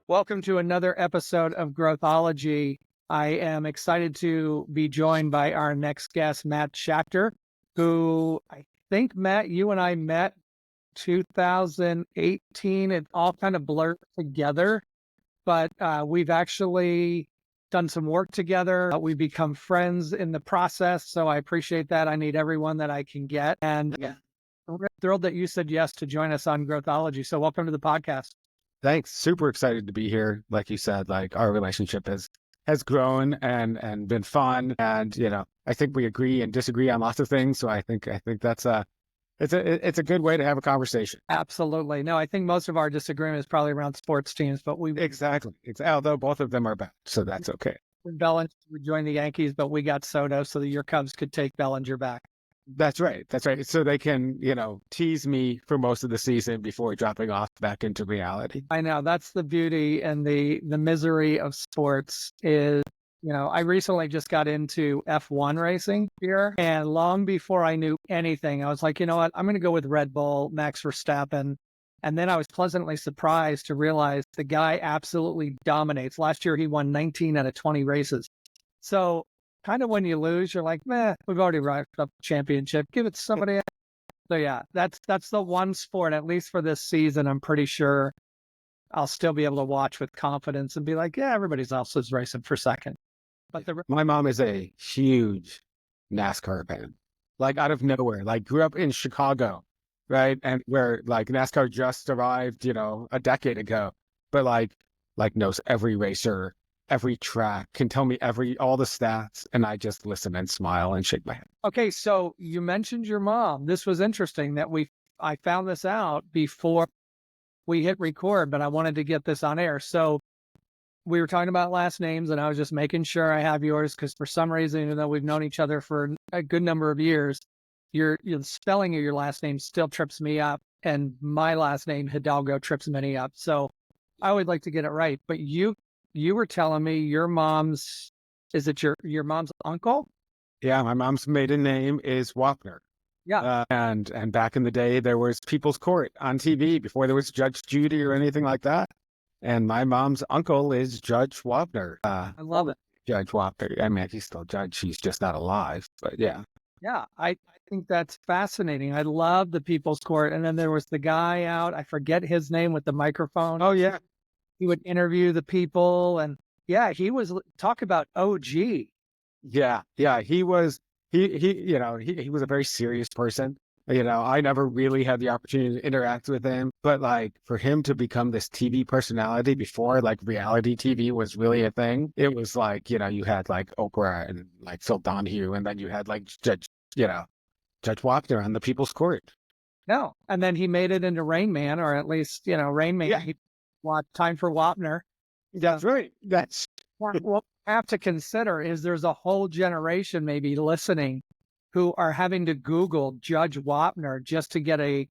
Welcome to another episode of Growthology. I am excited to be joined by our next guest, Matt Schachter, who I think, Matt, you and I met 2018. It all kind of blurred together, but we've actually done some work together. We've become friends in the process, so I appreciate that. I need everyone that I can get. And I'm thrilled that you said yes to join us on Growthology. So welcome to the podcast. Thanks. Super excited to be here. Like you said, like our relationship has grown and been fun. And, I think we agree and disagree on lots of things. So I think that's it's a good way to have a conversation. Absolutely. No, I think most of our disagreement is probably around sports teams, but Exactly. Although both of them are bad. So that's okay. Bellinger would join the Yankees, but we got Soto so that your Cubs could take Bellinger back. That's right. That's right. So they can, tease me for most of the season before dropping off back into reality. I know that's the beauty and the misery of sports is, I recently just got into F1 racing here, and long before I knew anything, I was like, you know what, I'm going to go with Red Bull, Max Verstappen. And then I was pleasantly surprised to realize the guy absolutely dominates. Last year, he won 19 out of 20 races. So kind of when you lose, you're like, meh, we've already wrapped up the championship. Give it to somebody else. So yeah, that's the one sport, at least for this season, I'm pretty sure I'll still be able to watch with confidence and be like, yeah, everybody else is racing for second. But my mom is a huge NASCAR fan, like out of nowhere, like grew up in Chicago, right? And where like NASCAR just arrived, a decade ago, but like knows every racer, every track, can tell me all the stats, and I just listen and smile and shake my head. Okay, so you mentioned your mom. This was interesting that I found this out before we hit record, but I wanted to get this on air. So we were talking about last names, and I was just making sure I have yours because for some reason, even though we've known each other for a good number of years, your spelling of your last name still trips me up, and my last name Hidalgo trips many up. So I would like to get it right. But you were telling me your mom's, is it your mom's uncle? Yeah, my mom's maiden name is Wapner. Yeah. And back in the day, there was People's Court on TV before there was Judge Judy or anything like that. And my mom's uncle is Judge Wapner. I love it. Judge Wapner. I mean, he's still judge. He's just not alive. But yeah. Yeah, I think that's fascinating. I love the People's Court. And then there was the guy out, I forget his name, with the microphone. Oh, yeah. He would interview the people. And yeah, he was, talk about OG. Yeah. Yeah. He was a very serious person. I never really had the opportunity to interact with him, but like for him to become this TV personality before like reality TV was really a thing, it was like, you had like Oprah and like Phil Donahue, and then you had like Judge Wapner on the People's Court. No. And then he made it into Rain Man, or at least, Rain Man. Yeah. He watched Time for Wapner. That's right. That's what we have to consider is there's a whole generation maybe listening who are having to Google Judge Wapner just to get a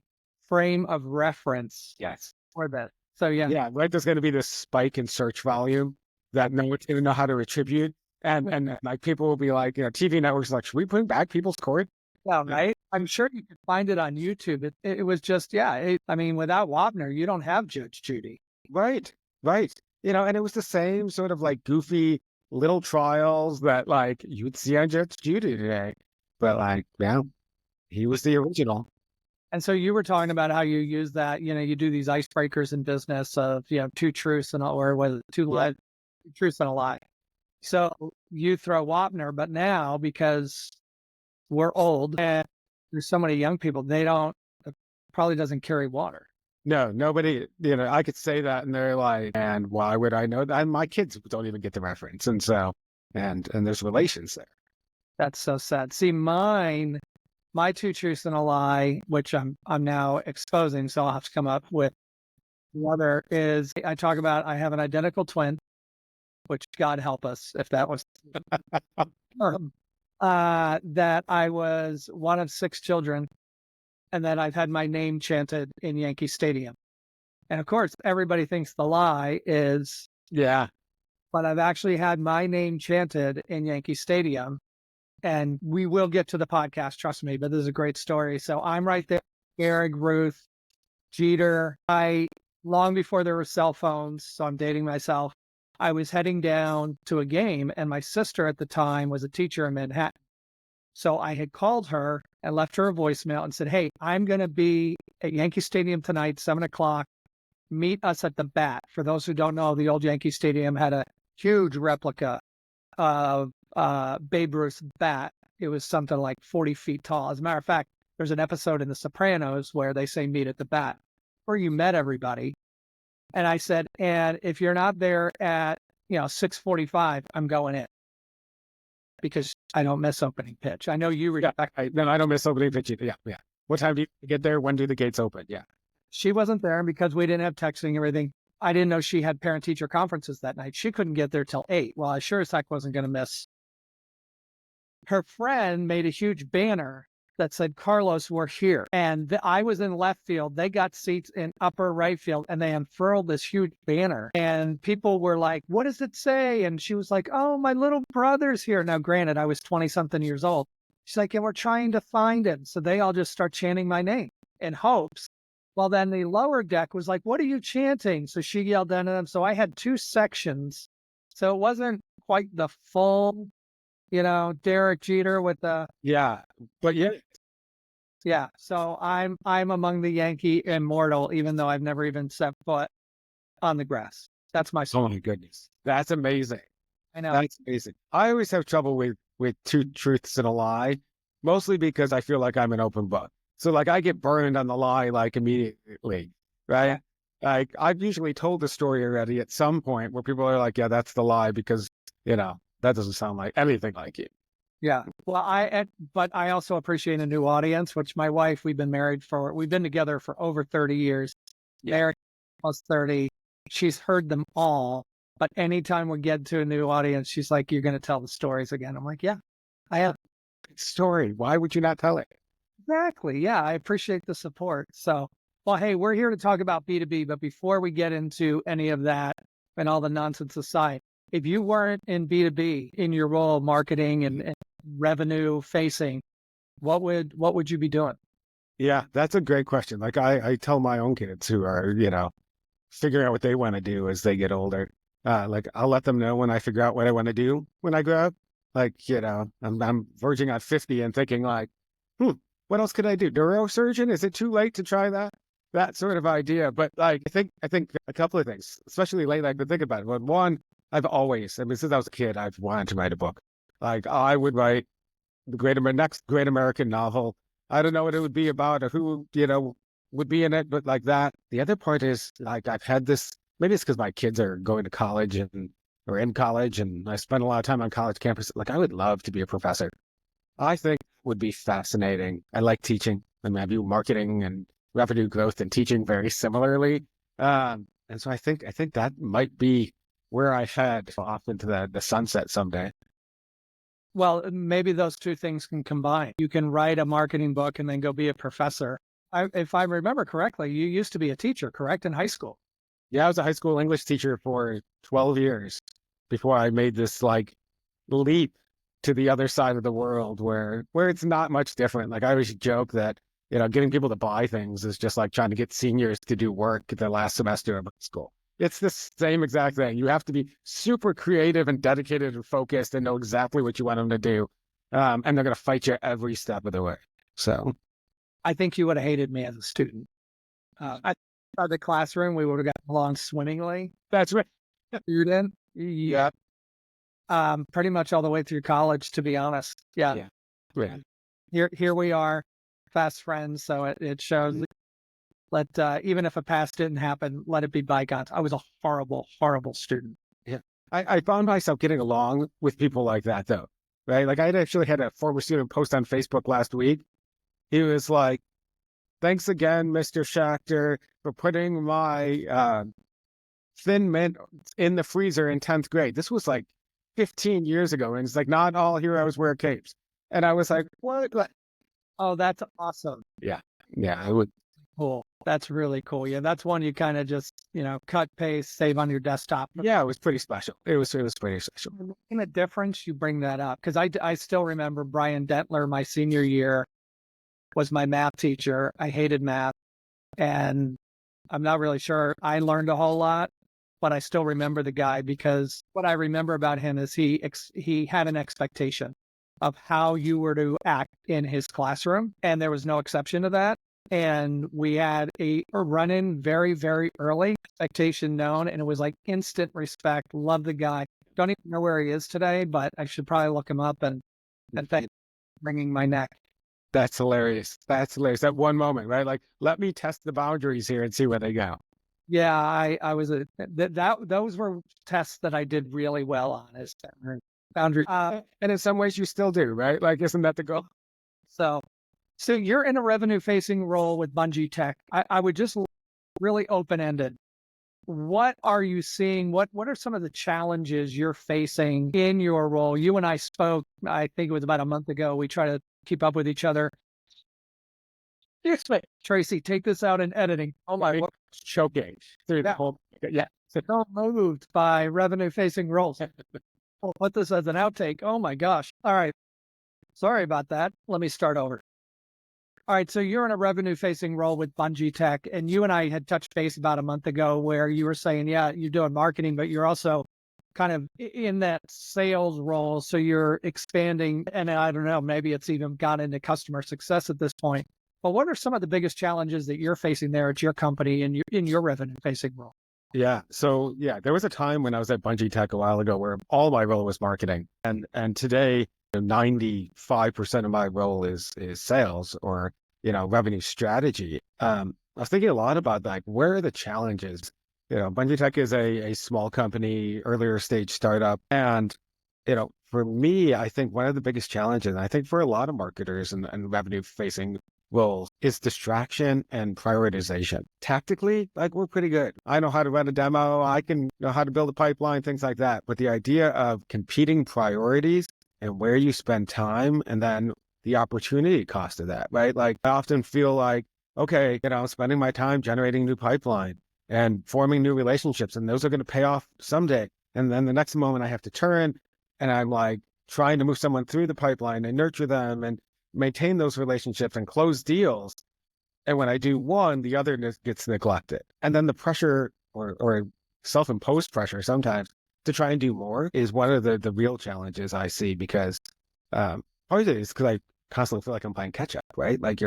frame of reference. Yes. For that. So yeah. Yeah, right. There's going to be this spike in search volume that no one's going to know how to attribute. And like people will be like, TV networks like, should we bring back People's Court? Yeah, right. I'm sure you could find it on YouTube. It was just, I mean, without Wapner, you don't have Judge Judy. Right. And it was the same sort of like goofy little trials that like you'd see on Judge Judy today. But like, yeah, he was the original. And so you were talking about how you use that, you do these icebreakers in business of, two truths or two truths and a lie. So you throw Wapner, but now because we're old and there's so many young people, probably doesn't carry water. No, nobody, I could say that and they're like, and why would I know that? And my kids don't even get the reference. And so, and there's relations there. That's so sad. See, my two truths and a lie, which I'm now exposing, so I'll have to come up with the other is I talk about I have an identical twin, which God help us if that was that I was one of 6 children, and that I've had my name chanted in Yankee Stadium. And of course, everybody thinks the lie is but I've actually had my name chanted in Yankee Stadium. And we will get to the podcast, trust me, but this is a great story. So I'm right there, Gehrig, Ruth, Jeter. long before there were cell phones, so I'm dating myself. I was heading down to a game, and my sister at the time was a teacher in Manhattan. So I had called her and left her a voicemail and said, "Hey, I'm going to be at Yankee Stadium tonight, 7 o'clock. Meet us at the Bat." For those who don't know, the old Yankee Stadium had a huge replica of Babe Ruth's bat. It was something like 40 feet tall. As a matter of fact, there's an episode in The Sopranos where they say meet at the Bat, where you met everybody. And I said, and if you're not there at 6:45, I'm going in because I don't miss opening pitch. I know you respect. I don't miss opening pitch either. Yeah, yeah. What time do you get there? When do the gates open? Yeah. She wasn't there because we didn't have texting and everything. I didn't know she had parent-teacher conferences that night. She couldn't get there till 8. Well, I sure as heck wasn't going to miss. Her friend made a huge banner that said, "Carlos, we're here." And I was in left field. They got seats in upper right field, and they unfurled this huge banner. And people were like, "What does it say?" And she was like, "Oh, my little brother's here." Now, granted, I was 20-something years old. She's like, "And we're trying to find him." So they all just start chanting my name in hopes. Well, then the lower deck was like, "What are you chanting?" So she yelled down at them. So I had 2 sections. So it wasn't quite the full, Derek Jeter with the Yeah. But yeah. So I'm among the Yankee immortal, even though I've never even set foot on the grass. That's my oh story. my goodness. That's amazing. I know. That's amazing. I always have trouble with two truths and a lie, mostly because I feel like I'm an open book. So like I get burned on the lie like immediately, right? Like I've usually told the story already at some point where people are like, "Yeah, that's the lie," because that doesn't sound like anything like you. Yeah. Well, but I also appreciate a new audience, which my wife, we've been together for over 30 years. Yeah. Married almost 30. She's heard them all. But anytime we get to a new audience, she's like, "You're going to tell the stories again." I'm like, "Yeah, I have." Story. Why would you not tell it? Exactly. Yeah. I appreciate the support. So, well, hey, we're here to talk about B2B, but before we get into any of that and all the nonsense aside, if you weren't in B2B in your role of marketing and revenue facing, what would you be doing? Yeah, that's a great question. Like I tell my own kids who are, figuring out what they want to do as they get older. Like I'll let them know when I figure out what I want to do when I grow up. Like, I'm verging on 50 and thinking like, what else could I do? Neurosurgeon? Is it too late to try that? That sort of idea. But like, I think a couple of things, especially lately, I've been thinking about it. But one, since I was a kid, I've wanted to write a book. Like I would write next great American novel. I don't know what it would be about or who, would be in it, but like that. The other part is like I've had this, maybe it's because my kids are going to college or in college and I spend a lot of time on college campus. Like I would love to be a professor. I think would be fascinating. I like teaching. I mean, I view marketing and revenue growth and teaching very similarly. And so I think that might be where I head off into the sunset someday. Well, maybe those two things can combine. You can write a marketing book and then go be a professor. If I remember correctly, you used to be a teacher, correct, in high school? Yeah, I was a high school English teacher for 12 years before I made this like leap to the other side of the world where it's not much different. Like I always joke that, getting people to buy things is just like trying to get seniors to do work the last semester of school. It's the same exact thing. You have to be super creative and dedicated and focused and know exactly what you want them to do. And they're going to fight you every step of the way. So I think you would have hated me as a student. I thought the classroom, we would have gotten along swimmingly. that's right. Student, Yeah. pretty much all the way through college, to be honest. Yeah. Yeah. Here we are, fast friends. So it shows. Even if a past didn't happen, let it be bygones. I was a horrible, horrible student. Yeah. I found myself getting along with people like that though, right? Like I actually had a former student post on Facebook last week. He was like, "Thanks again, Mr. Shachter, for putting my Thin Mint in the freezer in 10th grade." This was like 15 years ago. And it's like, not all heroes wear capes. And I was like, what? Oh, that's awesome. Yeah. Yeah. I would. Cool. That's really cool. Yeah, that's one you kind of just, cut, paste, save on your desktop. Yeah, it was pretty special. It was pretty special. In a difference, you bring that up because I still remember Brian Dentler, my senior year, was my math teacher. I hated math. And I'm not really sure I learned a whole lot, but I still remember the guy because what I remember about him is he had an expectation of how you were to act in his classroom, and there was no exception to that. And we had a run-in very, very early, expectation known, and it was like instant respect. Love the guy. Don't even know where he is today, but I should probably look him up and thank bringing my neck. That's hilarious. That's hilarious. That one moment, right? Like, let me test the boundaries here and see where they go. Yeah, I was those were tests that I did really well on is boundary. And in some ways you still do, right? Like, isn't that the goal? So you're in a revenue facing role with Bungee Tech. I would just really open ended. What are you seeing? What are some of the challenges you're facing in your role? You and I spoke, I think it was about a month ago. We try to keep up with each other. Tracy, take this out in editing. Oh my, choking through the whole, yeah. So moved by revenue facing roles. I'll put this as an outtake. Oh my gosh. All right. Sorry about that. Let me start over. All right. So you're in a revenue facing role with Bungee Tech, and you and I had touched base about a month ago where you were saying, yeah, you're doing marketing, but you're also kind of in that sales role. So you're expanding, and I don't know, maybe it's even got into customer success at this point. But what are some of the biggest challenges that you're facing there at your company and in your revenue facing role? Yeah. So yeah, there was a time when I was at Bungee Tech a while ago where all my role was marketing. And today, 95% of my role is sales or, revenue strategy. I was thinking a lot about like, where are the challenges? Bungee Tech is a small company, earlier stage startup. And, for me, I think one of the biggest challenges, and I think for a lot of marketers and revenue facing roles, is distraction and prioritization. Tactically, like, we're pretty good. I know how to run a demo. I can know how to build a pipeline, things like that. But the idea of competing priorities and where you spend time and then the opportunity cost of that, right? Like, I often feel like, okay, I'm spending my time generating new pipeline and forming new relationships, and those are going to pay off someday. And then the next moment I have to turn and I'm like trying to move someone through the pipeline and nurture them and maintain those relationships and close deals. And when I do one, the other gets neglected. And then the pressure or self-imposed pressure sometimes to try and do more is one of the real challenges I see, because part of it is because I constantly feel like I'm playing catch up, right? Like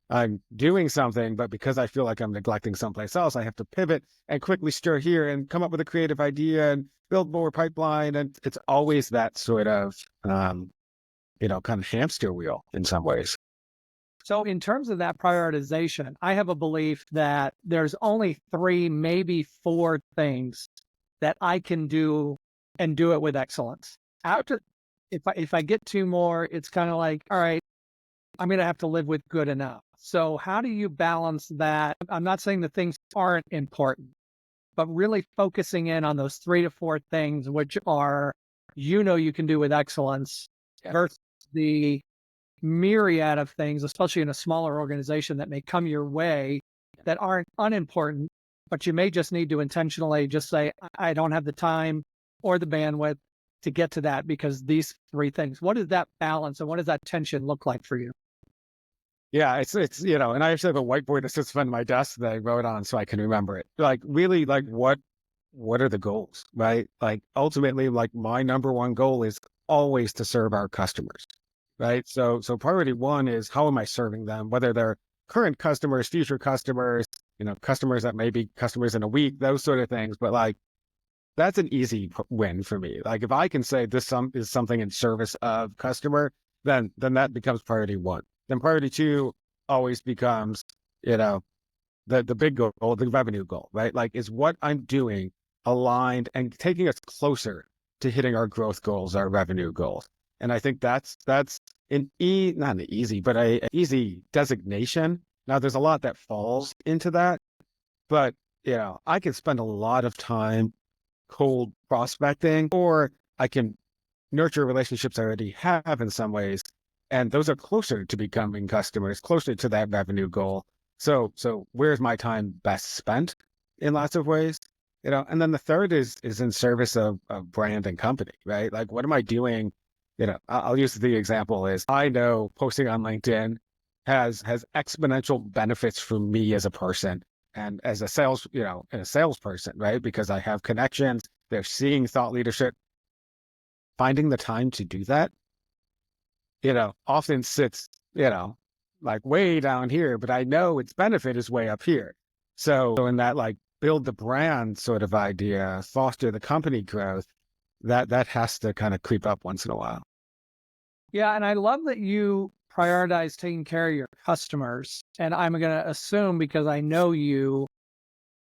I'm doing something, but because I feel like I'm neglecting someplace else, I have to pivot and quickly stir here and come up with a creative idea and build more pipeline. And it's always that sort of, kind of hamster wheel in some ways. So in terms of that prioritization, I have a belief that there's only 3, maybe 4 things that I can do and do it with excellence. After, if I get 2 more, it's kind of like, all right, I'm going to have to live with good enough. So how do you balance that? I'm not saying the things aren't important, but really focusing in on those 3 to 4 things, which are, you can do with excellence, versus the myriad of things, especially in a smaller organization that may come your way that aren't unimportant, but you may just need to intentionally just say, I don't have the time or the bandwidth to get to that because these 3 things. What is that balance and what does that tension look like for you? Yeah, it's and I actually have a whiteboard that sits in front of my desk that I wrote on so I can remember it. Like, really, like, what are the goals, right? Like, ultimately, like, my number one goal is always to serve our customers, right? So priority 1 is, how am I serving them? Whether they're current customers, future customers, customers that may be customers in a week, those sort of things. But like, that's an easy win for me. Like, if I can say this is something in service of customer, then that becomes priority 1. Then priority 2 always becomes, the big goal, the revenue goal, right? Like, is what I'm doing aligned and taking us closer to hitting our growth goals, our revenue goals. And I think that's not an easy, but a easy designation. Now, there's a lot that falls into that, but I can spend a lot of time cold prospecting, or I can nurture relationships I already have in some ways. And those are closer to becoming customers, closer to that revenue goal. So where's my time best spent in lots of ways? And then the third is in service of brand and company, right? Like, what am I doing? I'll use the example is, I know posting on LinkedIn has exponential benefits for me as a person. and as a sales, and a salesperson, right? Because I have connections, they're seeing thought leadership, finding the time to do that, often sits, like way down here, but I know its benefit is way up here. So in that like build the brand sort of idea, foster the company growth, that has to kind of creep up once in a while. Yeah, and I love that you prioritize taking care of your customers. And I'm going to assume, because I know you,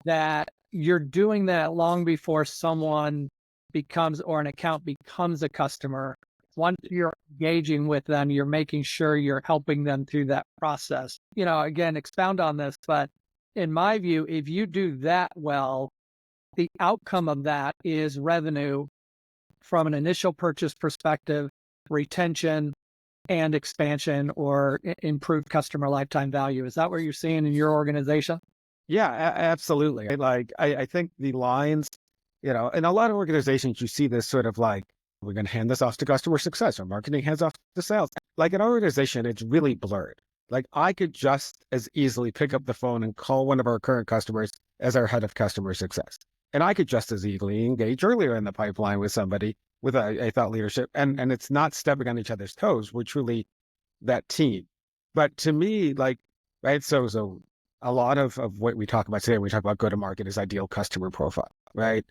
that you're doing that long before someone becomes, or an account becomes, a customer. Once you're engaging with them, you're making sure you're helping them through that process. Again, expound on this, but in my view, if you do that well, the outcome of that is revenue from an initial purchase perspective, retention, and expansion, or improved customer lifetime value. Is that what you're seeing in your organization? Yeah, absolutely. I think the lines, in a lot of organizations, you see this sort of like, we're going to hand this off to customer success or marketing hands off to sales. Like in our organization, it's really blurred. Like I could just as easily pick up the phone and call one of our current customers as our head of customer success. And I could just as easily engage earlier in the pipeline with somebody with a thought leadership. And it's not stepping on each other's toes. We're truly that team. But to me, like, right, so a lot of what we talk about today, when we talk about go to market, is ideal customer profile, right?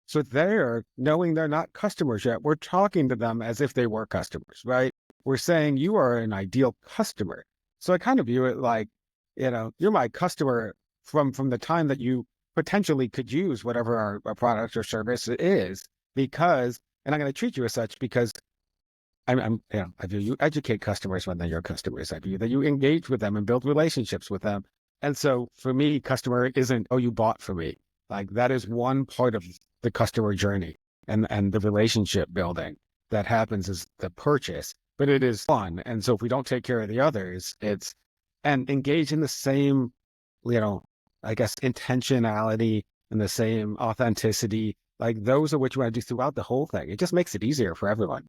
So they're knowing they're not customers yet. We're talking to them as if they were customers, right? We're saying you are an ideal customer. So I kind of view it like, you're my customer from the time that you potentially could use whatever our product or service is, because, and I'm going to treat you as such because I view you educate customers when they're your customers. I view that you engage with them and build relationships with them. And so for me, customer isn't, oh, you bought from me. Like that is one part of the customer journey and the relationship building that happens is the purchase, but it is fun. And so if we don't take care of the others, and engage in the same, I guess, intentionality and the same authenticity, like those are what you want to do throughout the whole thing. It just makes it easier for everyone.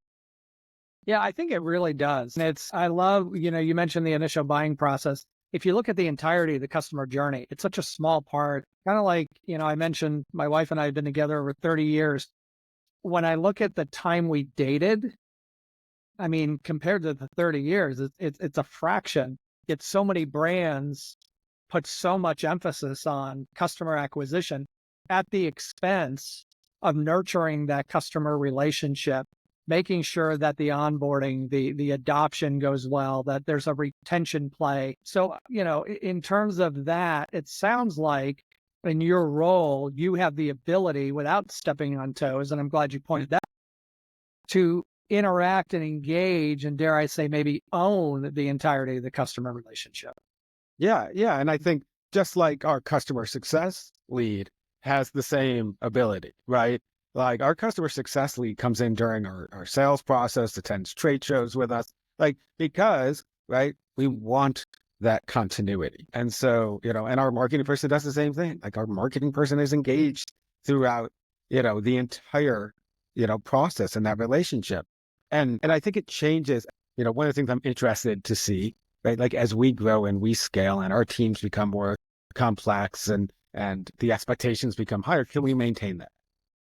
Yeah, I think it really does. And I love, you mentioned the initial buying process. If you look at the entirety of the customer journey, it's such a small part. Kind of like, I mentioned my wife and I have been together over 30 years. When I look at the time we dated, I mean, compared to the 30 years, it's a fraction. It's so many brands put so much emphasis on customer acquisition at the expense of nurturing that customer relationship, making sure that the onboarding, the adoption goes well, that there's a retention play. So, in terms of that, it sounds like in your role, you have the ability, without stepping on toes, and I'm glad you pointed that, to interact and engage and, dare I say, maybe own the entirety of the customer relationship. Yeah, yeah. And I think just like our customer success lead has the same ability, right? Like our customer success lead comes in during our sales process, attends trade shows with us, like because, right, we want that continuity. And so, and our marketing person does the same thing. Like our marketing person is engaged throughout, the entire, process in that relationship. And I think it changes, one of the things I'm interested to see, right? Like as we grow and we scale and our teams become more complex and the expectations become higher, can we maintain that?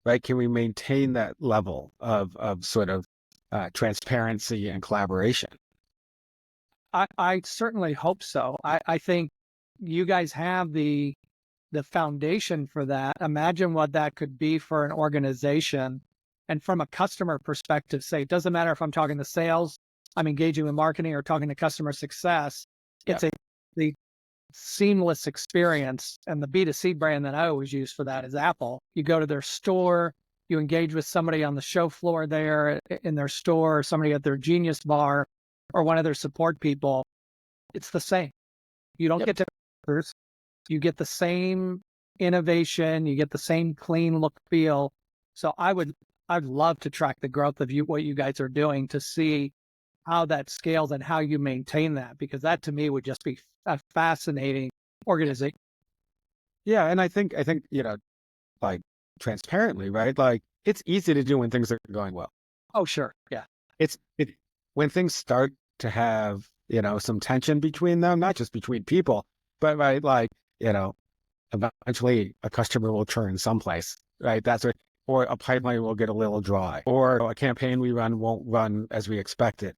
Right? Can we maintain that level of sort of transparency and collaboration? I certainly hope so. I think you guys have the foundation for that. Imagine what that could be for an organization. And from a customer perspective, say, it doesn't matter if I'm talking to sales, I'm engaging with marketing, or talking to customer success. It's the seamless experience. And the B2C brand that I always use for that is Apple. You go to their store, you engage with somebody on the show floor there in their store, or somebody at their Genius bar, or one of their support people. It's the same. You don't get to, you get the same innovation, you get the same clean look feel. So I'd love to track the growth of what you guys are doing, to see how that scales and how you maintain that, because that to me would just be a fascinating organization. Yeah. And I think, like transparently, right? Like it's easy to do when things are going well. Oh, sure. Yeah. It when things start to have, some tension between them, not just between people, but right, like, eventually a customer will churn someplace, right? That's what, or a pipeline will get a little dry, or a campaign we run won't run as we expected.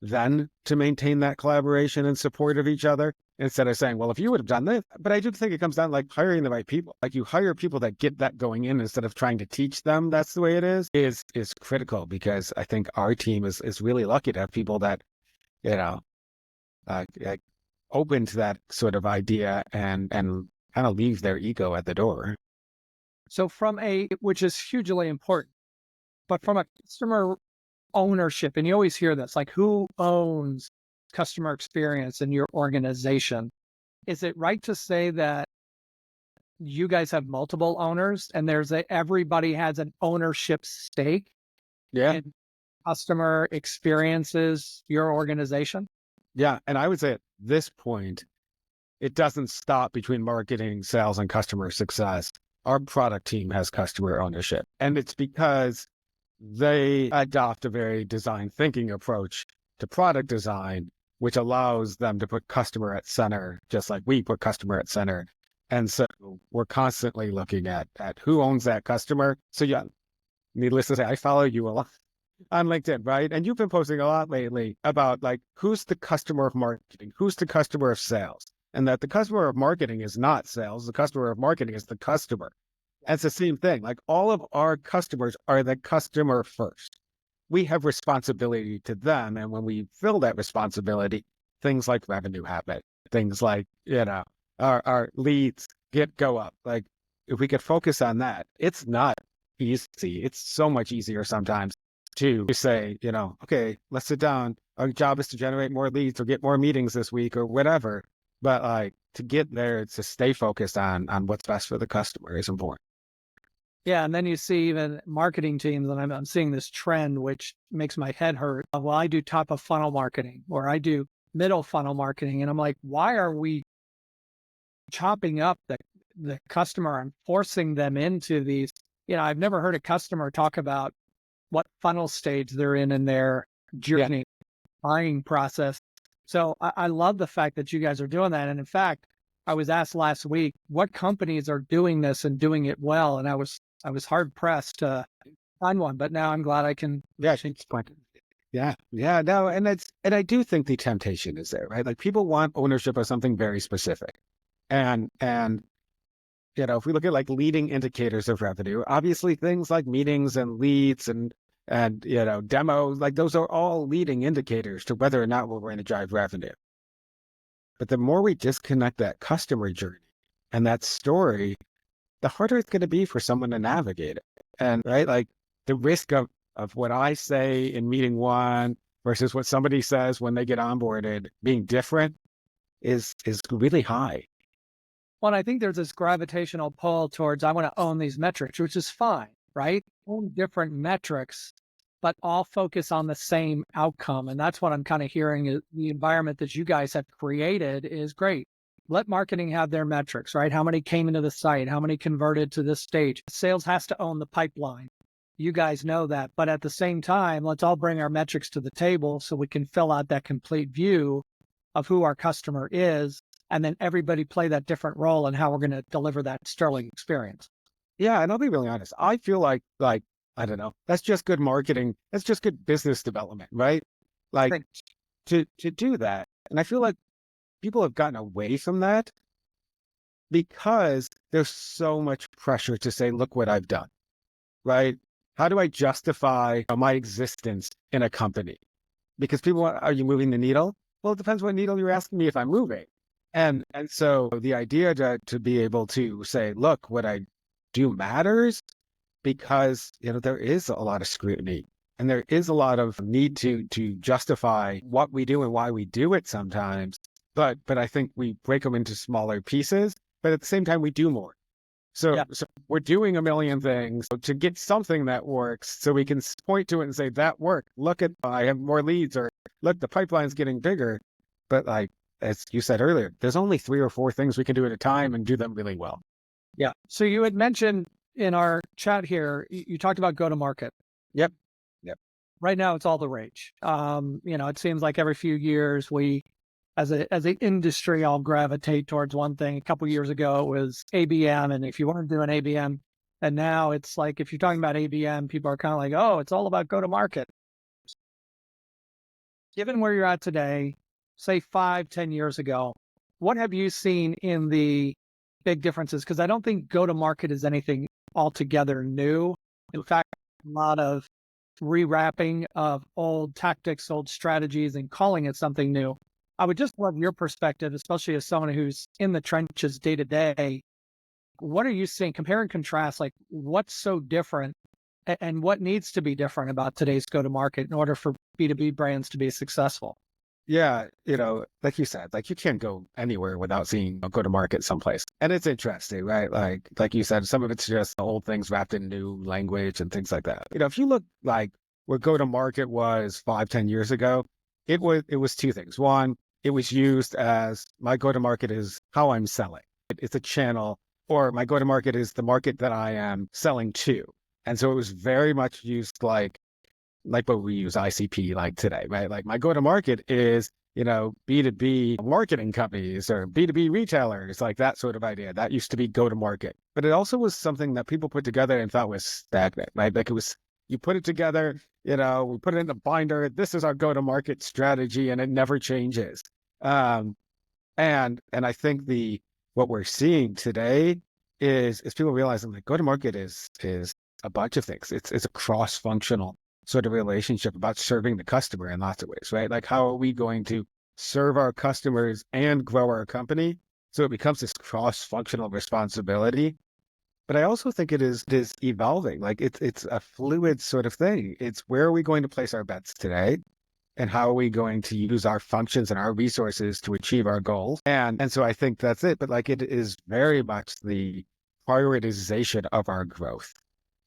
Then to maintain that collaboration and support of each other, instead of saying, well, if you would have done this, but I do think it comes down to like hiring the right people. Like you hire people that get that going in instead of trying to teach them that's the way it is critical, because I think our team is really lucky to have people that, you know, like open to that sort of idea and kind of leave their ego at the door. So which is hugely important, but from a customer ownership, and you always hear this, like who owns customer experience in your organization? Is it right to say that you guys have multiple owners and everybody has an ownership stake Yeah. in customer experiences, your organization? Yeah. And I would say at this point, it doesn't stop between marketing, sales, and customer success. Our product team has customer ownership. And it's because they adopt a very design thinking approach to product design, which allows them to put customer at center, just like we put customer at center. And so we're constantly looking at who owns that customer. So yeah, needless to say, I follow you a lot on LinkedIn, right? And you've been posting a lot lately about like, who's the customer of marketing? Who's the customer of sales? And that the customer of marketing is not sales. The customer of marketing is the customer. And it's the same thing. Like all of our customers are the customer first. We have responsibility to them. And when we fill that responsibility, things like revenue happen, things like, our leads go up. Like if we could focus on that, it's not easy. It's so much easier sometimes to say, okay, let's sit down. Our job is to generate more leads or get more meetings this week or whatever. But like to get there, to stay focused on what's best for the customer is important. Yeah, and then you see even marketing teams, and I'm seeing this trend, which makes my head hurt. Well, I do top of funnel marketing, or I do middle funnel marketing, and I'm like, why are we chopping up the customer and forcing them into these? I've never heard a customer talk about what funnel stage they're in their journey buying process. So I love the fact that you guys are doing that. And in fact, I was asked last week what companies are doing this and doing it well, and I was hard pressed to find one. But now I'm glad I can. Yeah, no, and I do think the temptation is there, right? Like people want ownership of something very specific, and if we look at like leading indicators of revenue, obviously things like meetings and leads and demos, like those are all leading indicators to whether or not we're going to drive revenue. But the more we disconnect that customer journey and that story, the harder it's going to be for someone to navigate it. And right, like the risk of what I say in meeting one versus what somebody says when they get onboarded being different is really high. Well, I think there's this gravitational pull towards I want to own these metrics, which is fine, right? Own different metrics, but all focus on the same outcome. And that's what I'm kind of hearing is the environment that you guys have created is great. Let marketing have their metrics, right? How many came into the site? How many converted to this stage? Sales has to own the pipeline. You guys know that. But at the same time, let's all bring our metrics to the table so we can fill out that complete view of who our customer is. And then everybody play that different role and how we're going to deliver that sterling experience. Yeah. And I'll be really honest. I feel like, I don't know, that's just good marketing. That's just good business development, right? Like to do that. And I feel like people have gotten away from that because there's so much pressure to say, look what I've done, right? How do I justify my existence in a company? Because people want, are you moving the needle? Well, it depends what needle you're asking me if I'm moving. And so the idea to be able to say, look, what I do matters, because, there is a lot of scrutiny and there is a lot of need to justify what we do and why we do it sometimes. But I think we break them into smaller pieces, but at the same time, we do more. So we're doing a million things to get something that works so we can point to it and say, that worked. Look at, I have more leads, or look, the pipeline's getting bigger. But like, as you said earlier, there's only 3 or 4 things we can do at a time and do them really well. Yeah. So you had mentioned in our chat here, you talked about go-to-market. Yep. Right now, it's all the rage. It seems like every few years we as an industry all gravitate towards one thing. A couple of years ago, it was ABM. And if you weren't doing ABM, and now it's like, if you're talking about ABM, people are kind of like, oh, it's all about go to market. Given where you're at today, say 5, 10 years ago, what have you seen in the big differences? Because I don't think go to market is anything altogether new. In fact, a lot of rewrapping of old tactics, old strategies, and calling it something new. I would just love your perspective, especially as someone who's in the trenches day to day. What are you seeing? Compare and contrast, like what's so different and what needs to be different about today's go-to-market in order for B2B brands to be successful? Yeah, like you said, like you can't go anywhere without seeing a go-to-market someplace. And it's interesting, right? Like you said, some of it's just old things wrapped in new language and things like that. If you look like where go-to-market was 5, 10 years ago, it was two things. One, it was used as my go-to-market is how I'm selling. It's a channel, or my go-to-market is the market that I am selling to. And so it was very much used like what we use ICP like today, right? Like my go-to-market is, B2B marketing companies or B2B retailers, like that sort of idea. That used to be go-to-market. But it also was something that people put together and thought was stagnant, right? Like you put it together, we put it in a binder. This is our go-to-market strategy and it never changes. And I think what we're seeing today is people realizing that go-to-market is a bunch of things. It's a cross-functional sort of relationship about serving the customer in lots of ways, right? Like how are we going to serve our customers and grow our company? So it becomes this cross-functional responsibility. But I also think it is evolving. Like it's a fluid sort of thing. It's where are we going to place our bets today? And how are we going to use our functions and our resources to achieve our goals? And so I think that's it. But like it is very much the prioritization of our growth.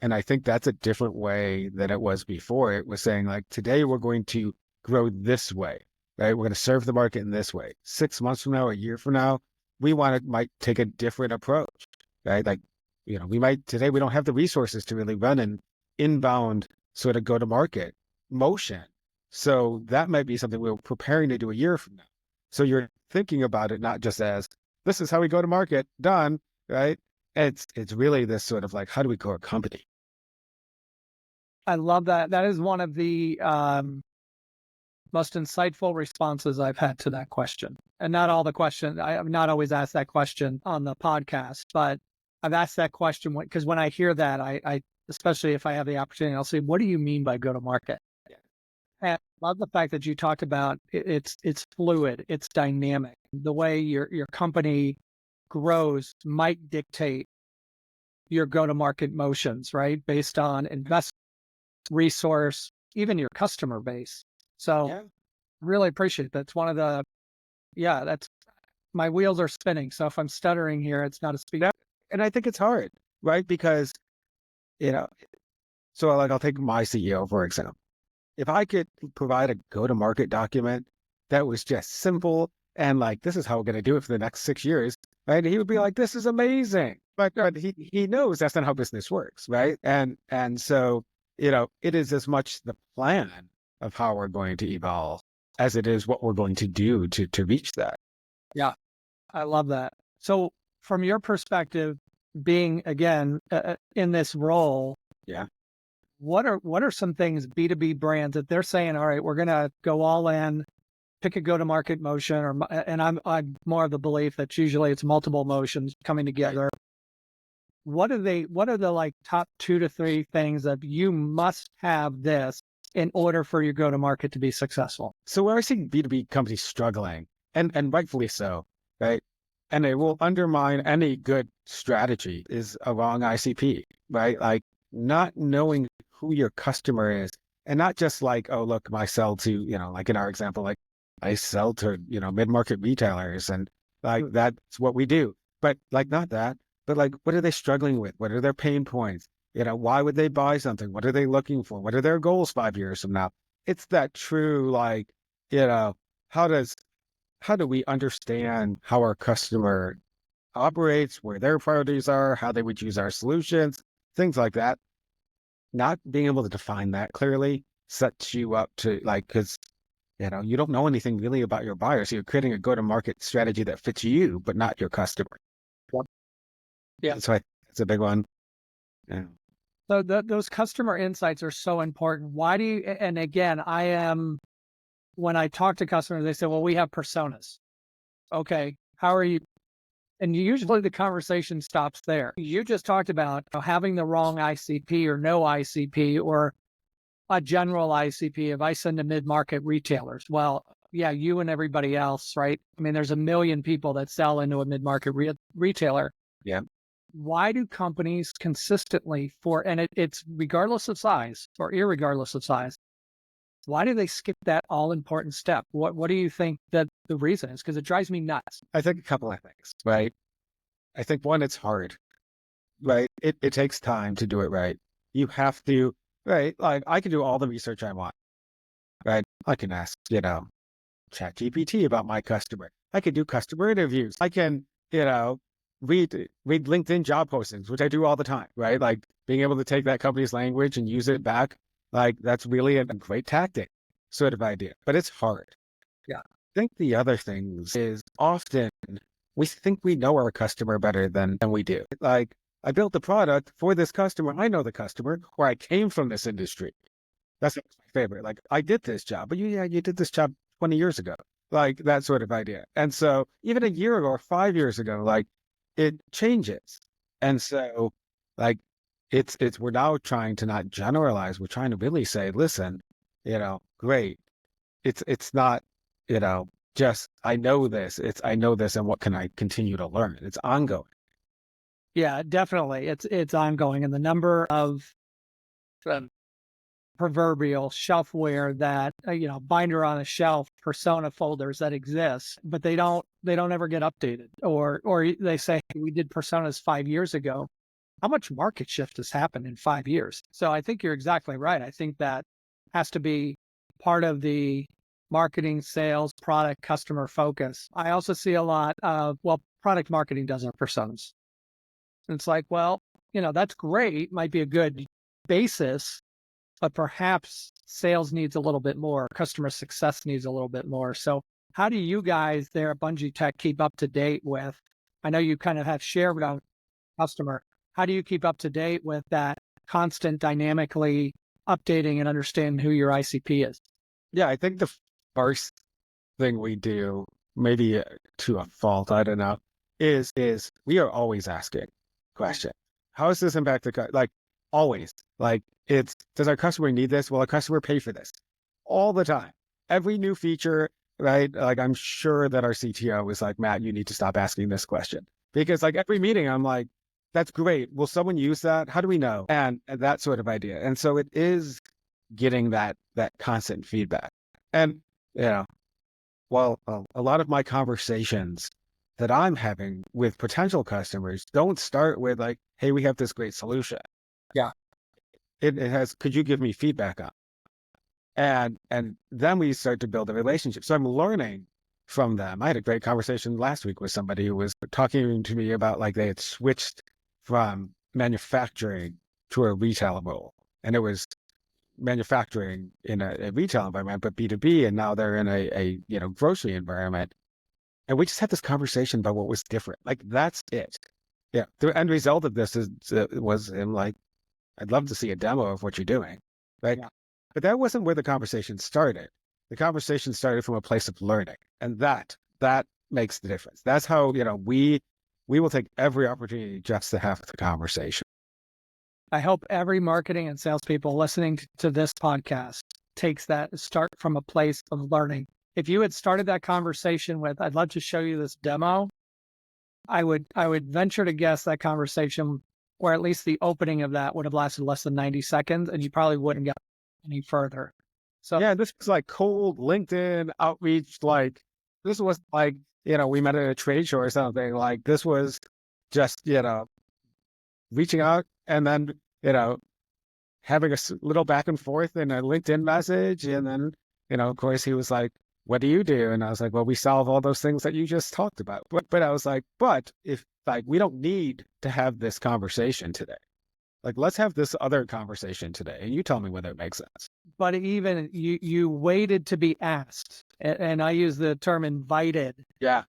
And I think that's a different way than it was before. It was saying like, today we're going to grow this way, right? We're going to serve the market in this way. 6 months from now, a year from now, might take a different approach, right? Like, today we don't have the resources to really run an inbound sort of go-to-market motion. So that might be something we're preparing to do a year from now. So you're thinking about it, not just as this is how we go to market, done, right? It's really this sort of like, how do we grow a company? I love that. That is one of the most insightful responses I've had to that question. And not all the questions, I have not always asked that question on the podcast, but I've asked that question because when I hear that, I especially if I have the opportunity, I'll say, what do you mean by go to market? Yeah. And I love the fact that you talked about it's fluid, it's dynamic. The way your company grows might dictate your go-to-market motions, right? Based on investment, resource, even your customer base. So really appreciate that. That's one of the, that's my wheels are spinning. So if I'm stuttering here, it's not a speed. And I think it's hard, right? Because, so like I'll take my CEO, for example. If I could provide a go-to-market document that was just simple and like, this is how we're going to do it for the next 6 years, right? He would be like, this is amazing. But he knows that's not how business works, right? And so, it is as much the plan of how we're going to evolve as it is what we're going to do to reach that. Yeah, I love that. So from your perspective, being again in this role, what are some things B2B brands that they're saying, all right, we're going to go all in, pick a go-to-market motion, and I'm more of the belief that usually it's multiple motions coming together. What are the like top 2 to 3 things that you must have this in order for your go-to-market to be successful? So where I see B2B companies struggling, and rightfully so, right? And it will undermine any good strategy is a wrong ICP, right? Like not knowing who your customer is and not just like, oh, look, I sell to, like in our example, like I sell to, mid-market retailers and like that's what we do. But like not that, but like, what are they struggling with? What are their pain points? Why would they buy something? What are they looking for? What are their goals 5 years from now? It's that true, like, how do we understand how our customer operates, where their priorities are, how they would use our solutions, things like that. Not being able to define that clearly sets you up to like, because you don't know anything really about your buyer. So you're creating a go-to-market strategy that fits you, but not your customer. Yep. Yeah. So that's a big one. Yeah. So those customer insights are so important. Why do you, and again, when I talk to customers, they say, well, we have personas. Okay. How are you? And usually the conversation stops there. You just talked about having the wrong ICP or no ICP or a general ICP. If I send to mid-market retailers, well, yeah, you and everybody else, right? I mean, there's a million people that sell into a mid-market retailer. Yeah. Why do companies consistently and it's regardless of size or irregardless of size, why do they skip that all important step? What do you think that the reason is? Because it drives me nuts. I think a couple of things, right? I think one, it's hard, right? It takes time to do it right. You have to, right? Like I can do all the research I want, right? I can ask, ChatGPT about my customer. I can do customer interviews. I can, read LinkedIn job postings, which I do all the time, right? Like being able to take that company's language and use it back, like that's really a great tactic sort of idea, but it's hard. Yeah. I think the other things is often we think we know our customer better than we do. Like I built the product for this customer. I know the customer, or I came from this industry. That's my favorite. Like I did this job, but you did this job 20 years ago, like that sort of idea. And so even a year ago or 5 years ago, like it changes. And so like we're now trying to not generalize. We're trying to really say, listen, great. It's not, just, I know this, I know this. And what can I continue to learn? It's ongoing. Yeah, definitely. It's ongoing. And the number of proverbial shelfware that, binder on a shelf persona folders that exist, but they don't ever get updated or they say, hey, we did personas 5 years ago. How much market shift has happened in 5 years? So I think you're exactly right. I think that has to be part of the marketing, sales, product, customer focus. I also see a lot of, product marketing does our personas. It's like, well, that's great. Might be a good basis, but perhaps sales needs a little bit more. Customer success needs a little bit more. So how do you guys there at Bungee Tech keep up to date with, I know you kind of have shared on customer. How do you keep up to date with that constant dynamically updating and understanding who your ICP is? Yeah. I think the first thing we do, maybe to a fault, I don't know, is we are always asking question. How does this impact like always, like does our customer need this? Will our customer pay for this? All the time, every new feature, right? Like I'm sure that our CTO is like, Matt, you need to stop asking this question because like every meeting I'm like, that's great. Will someone use that? How do we know? And that sort of idea. And so it is getting that constant feedback. And, well, a lot of my conversations that I'm having with potential customers don't start with like, hey, we have this great solution. Yeah. It has, could you give me feedback on? And then we start to build a relationship. So I'm learning from them. I had a great conversation last week with somebody who was talking to me about like they had switched from manufacturing to a retail role. And it was manufacturing in a retail environment, but B2B, and now they're in a grocery environment. And we just had this conversation about what was different. Like that's it. Yeah. The end result of this was him like, I'd love to see a demo of what you're doing. Right. Yeah. But that wasn't where the conversation started. The conversation started from a place of learning. And that makes the difference. That's how, we will take every opportunity just to have the conversation. I hope every marketing and salespeople listening to this podcast takes that start from a place of learning. If you had started that conversation with, I'd love to show you this demo, I would venture to guess that conversation, or at least the opening of that, would have lasted less than 90 seconds, and you probably wouldn't get any further. So yeah, this was like cold LinkedIn outreach. Like this was like, we met at a trade show or something. Like this was just, reaching out and then, having a little back and forth in a LinkedIn message. And then, of course he was like, what do you do? And I was like, well, we solve all those things that you just talked about. But I was like, but if like, we don't need to have this conversation today. Like, let's have this other conversation today. And you tell me whether it makes sense. But even you waited to be asked, and I use the term invited, Yeah.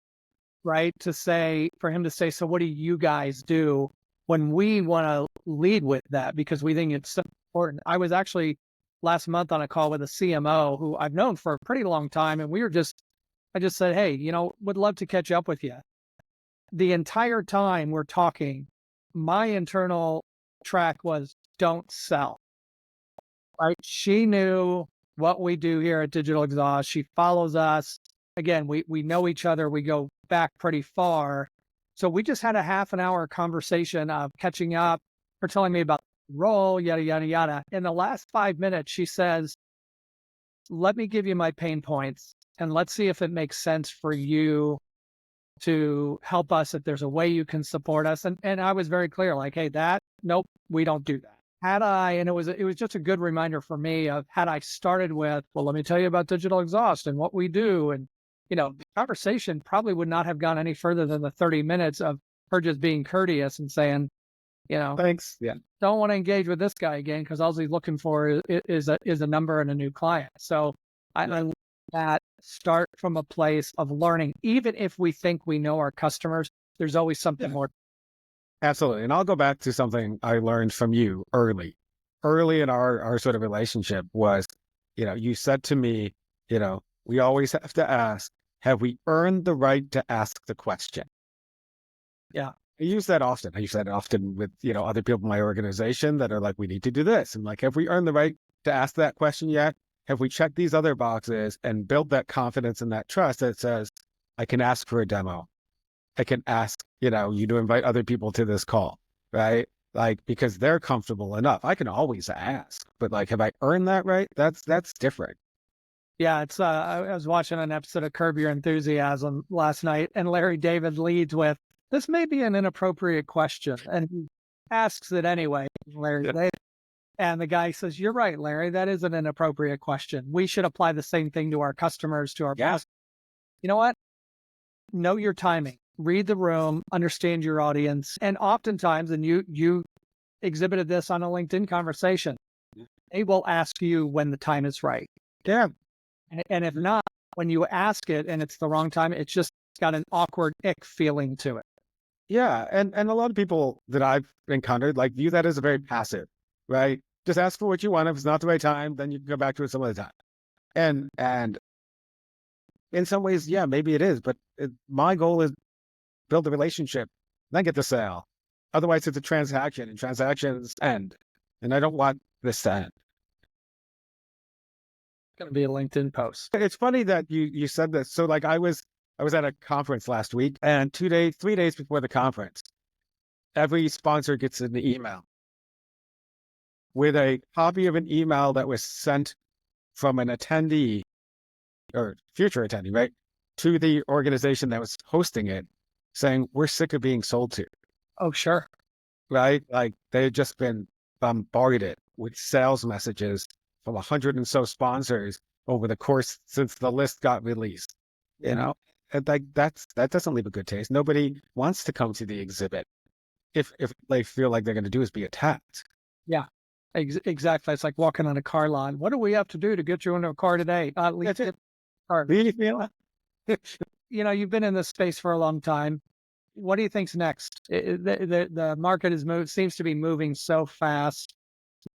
right? For him to say, so what do you guys do when we want to lead with that? Because we think it's so important. I was actually last month on a call with a CMO who I've known for a pretty long time. And I just said, hey, would love to catch up with you. The entire time we're talking, my internal track was don't sell, right? She knew what we do here at Digital Exhaust. She follows us. Again, we know each other. We go back pretty far. So we just had a half an hour conversation of catching up, her telling me about the role, yada, yada, yada. In the last 5 minutes, she says, let me give you my pain points and let's see if it makes sense for you to help us, if there's a way you can support us. And I was very clear, like, hey, nope, we don't do that. And it was just a good reminder for me of, had I started with, well, let me tell you about Digital Exhaust and what we do. And, the conversation probably would not have gone any further than the 30 minutes of her just being courteous and saying, Thanks. Yeah. don't want to engage with this guy again because all he's looking for is a number and a new client. So I love that. Start from a place of learning. Even if we think we know our customers, there's always something more. Absolutely. And I'll go back to something I learned from you early in our sort of relationship was, you said to me, we always have to ask, have we earned the right to ask the question? Yeah. I use that often. I use that often with, other people in my organization that are like, we need to do this. And like, have we earned the right to ask that question yet? Have we checked these other boxes and built that confidence and that trust that says, I can ask for a demo. I can ask, you to invite other people to this call, right? Like, because they're comfortable enough. I can always ask, but like, have I earned that right? That's different. Yeah, it's I was watching an episode of Curb Your Enthusiasm last night, and Larry David leads with, this may be an inappropriate question. And he asks it anyway, Larry David. And the guy says, you're right, Larry, that is an inappropriate question. We should apply the same thing to our customers, to our customers. You know what? Know your timing, read the room, understand your audience. And oftentimes, and you exhibited this on a LinkedIn conversation, they will ask you when the time is right. Yeah. And if not, when you ask it and it's the wrong time, it's just got an awkward ick feeling to it. Yeah. And a lot of people that I've encountered like view that as a very passive, right? Just ask for what you want. If it's not the right time, then you can go back to it some other time. And in some ways, yeah, maybe it is, but my goal is build a relationship, then get the sale. Otherwise, it's a transaction and transactions end. And I don't want this to end. It's going to be a LinkedIn post. It's funny that you said this. So like I was at a conference last week, and 3 days before the conference, every sponsor gets an email with a copy of an email that was sent from an attendee or future attendee, right, to the organization that was hosting it, saying, we're sick of being sold to. Oh, sure. Right? Like they've just been bombarded with sales messages from 100 and so sponsors over the course since the list got released. And like that doesn't leave a good taste. Nobody wants to come to the exhibit if they feel like they're going to do is be attacked. Yeah, exactly. It's like walking on a car lot. What do we have to do to get you into a car today? That's it. Car. Really feel you've been in this space for a long time. What do you think's next? The market seems to be moving so fast,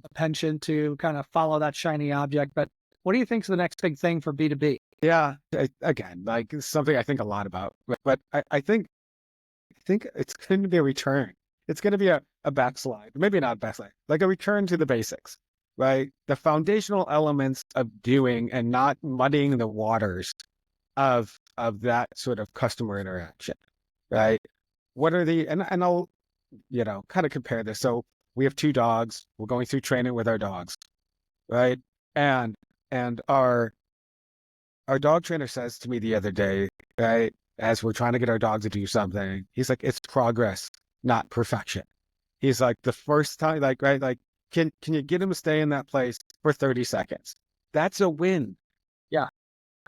a penchant to kind of follow that shiny object. But what do you think's the next big thing for B2B? Yeah, again, like it's something I think a lot about, but I think it's going to be a return. It's going to be a backslide, maybe not a backslide, like a return to the basics, right? The foundational elements of doing and not muddying the waters of that sort of customer interaction, right? What are and I'll, kind of compare this. So we have 2 dogs. We're going through training with our dogs, right? And our dog trainer says to me the other day, right, as we're trying to get our dog to do something, he's like, it's progress, not perfection. He's like, the first time, like, right, like, can you get him to stay in that place for 30 seconds? That's a win. Yeah.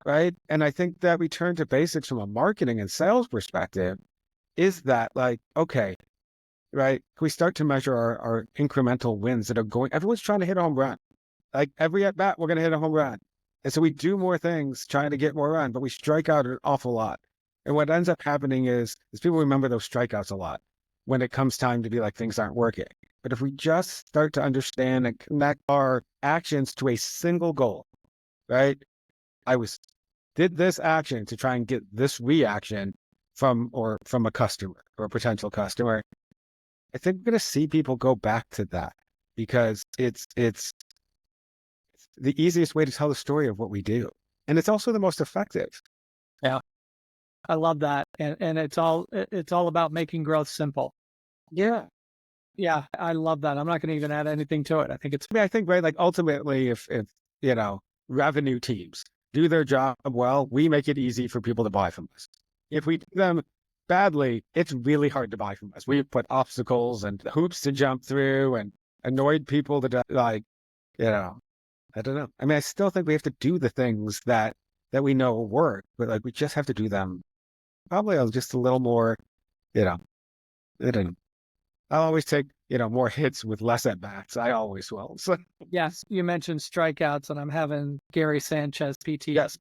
Right. And I think that return to basics from a marketing and sales perspective is that like, okay, right? Can we start to measure our incremental wins that are going, everyone's trying to hit a home run. Like every at bat, we're going to hit a home run. And so we do more things trying to get more run, but we strike out an awful lot. And what ends up happening is people remember those strikeouts a lot when it comes time to be like, things aren't working. But if we just start to understand and connect our actions to a single goal, right? Did this action to try and get this reaction from a customer or a potential customer. I think we're going to see people go back to that because it's the easiest way to tell the story of what we do. And it's also the most effective. Yeah. I love that. And it's all about making growth simple. Yeah. Yeah. I love that. I'm not going to even add anything to it. I think it's, I think, right, like ultimately, if revenue teams do their job well, we make it easy for people to buy from us. If we do them badly, it's really hard to buy from us. We put obstacles and hoops to jump through and annoyed people that like, I don't know. I mean, I still think we have to do the things that we know work, but like we just have to do them probably just a little more, I don't know. I'll always take, more hits with less at bats. I always will. So yes, you mentioned strikeouts and I'm having Gary Sanchez PT. yes,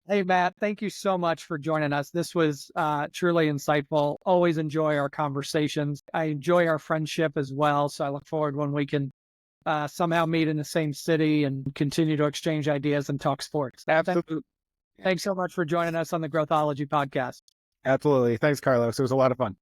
Hey, Matt, thank you so much for joining us. This was truly insightful. Always enjoy our conversations. I enjoy our friendship as well. So I look forward when we can somehow meet in the same city and continue to exchange ideas and talk sports. Absolutely. Thanks so much for joining us on the Growthology podcast. Absolutely. Thanks, Carlos. It was a lot of fun.